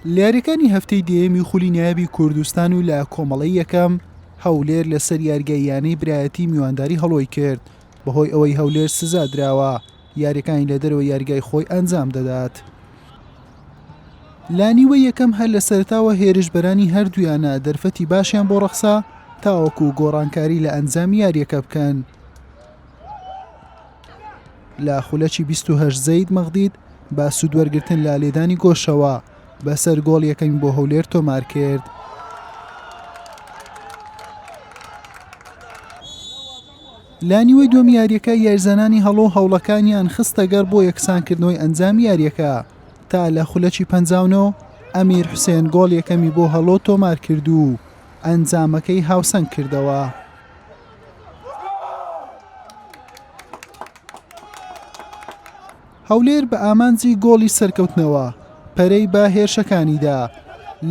لیاریەکانی هەفتەی دێمی خولی نایابی کوردستان و لە کۆمەڵی یەکەم هەولێر لەسەر یاریگاییانەی برایەتی میوانداری هەڵۆی کرد بەهۆی ئەوەی هەولێر سزا درراوە یاریەکانی لە دەرەوە یاریگای خۆی ئەنجام دەدات. لانیوە یەکەم هەر لە سەرتاوە هێرشبەرانی هەردوویانە دەرفەتی باشیان بۆ ڕەخسا تاوەکو گۆڕانکاری لە ئەنجام یاریەکە بکەن. لە خولەکی 28 زەید مەغدید با سوودوەرگرتن لە لێدانی گۆشەوە بەسەر گۆڵ یەکەمی بۆ هەولێر تۆمار کرد. لانیوەی دووەم یاریەکە یاریزانانی هەڵۆ هەوڵەکانیان خستەگەر بۆ یەکسانکردنەوەی ئەنجام یاریەکە تا لە خولەکی 59 ئەمیر حوسێن گۆڵ یەکەمی بۆ هەڵۆ تۆمار کرد و ئەنجامەکەی هاوسەنگ کردەوە. هەولێر بە ئامانجی گۆڵی سەرکەوتنەوە پەرەی بە هێرشەکانیدا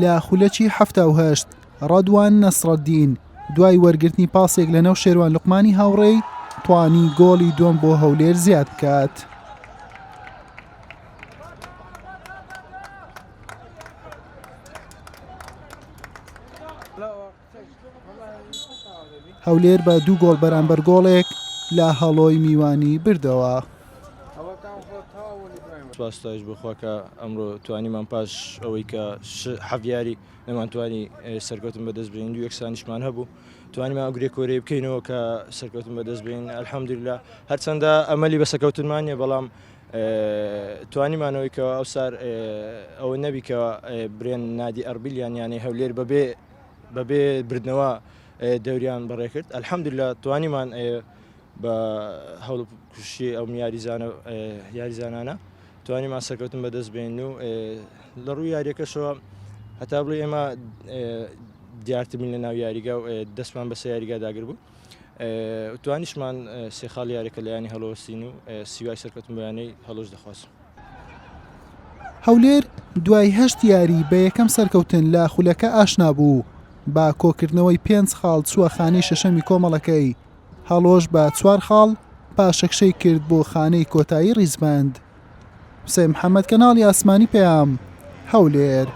لە خولەکی 78 ڕەدوان نەسڕەدین دوای وەرگرتنی پاسێک لەنەو شێروان لوقمانی هاوڕێی توانی گۆڵی دووەم بۆ هەولێر زیاد بکات. هەولێر بە 2 گۆڵ بەرامبەر گۆڵێک لە هەڵۆی میوانی بردەوە. سپاسداش بخوا کە ئەمڕۆ توانیمان پاش ئەوەی کە حەڤیاری نەمانتوانی سەرکەوتن بەدەست بێن و یەکسانیشمان هەبوو توانیمان ئەو گرێکۆرەی بکەینەوە کە سەرکەوتن بەدەست بێن. ئەلحەمدولیلا هەرچەندە ئەمەلی بە سەرکەوتنمانیە بەڵام توانیمانەوەی کە ئەو سار ئەوە نەبی کە برێن نادی ئەربیلیان یانێ هەولێر بەبێ بردنەوە دەوریان بەڕێکرد. ئەلحەمدولیلا توانیمان بە هەوڵکوشی ئەو یاریزانانە توانیمان سەرکەوتن بەدەست بێن و لە ڕووی یاریەکەشەوە هەتا بڵێ ئێمە دیارترین لە ناو یاریگا و دەستمان بەسەر یاریگا داگر بوو توانیشمان سێ خاڵ یاریەکە لە ینی هەڵۆستین و سیوای سەرکەوتن بەیانەی هەڵۆش دەخواست. هەولێر دوای 8 یاری بە یەکەم سەرکەوتن لە خولەکە ئاشنا بوو با کۆکردنەوەی 5 خاڵ چووە خانەی شەشەمی کۆمەڵەکەی هەڵۆش بە 4 خاڵ پاشەکشەی کرد بۆ خانەی کۆتایی ڕیزبەند. حوسێن محەممەد کەناڵی ئاسمانی پێام هەولێر.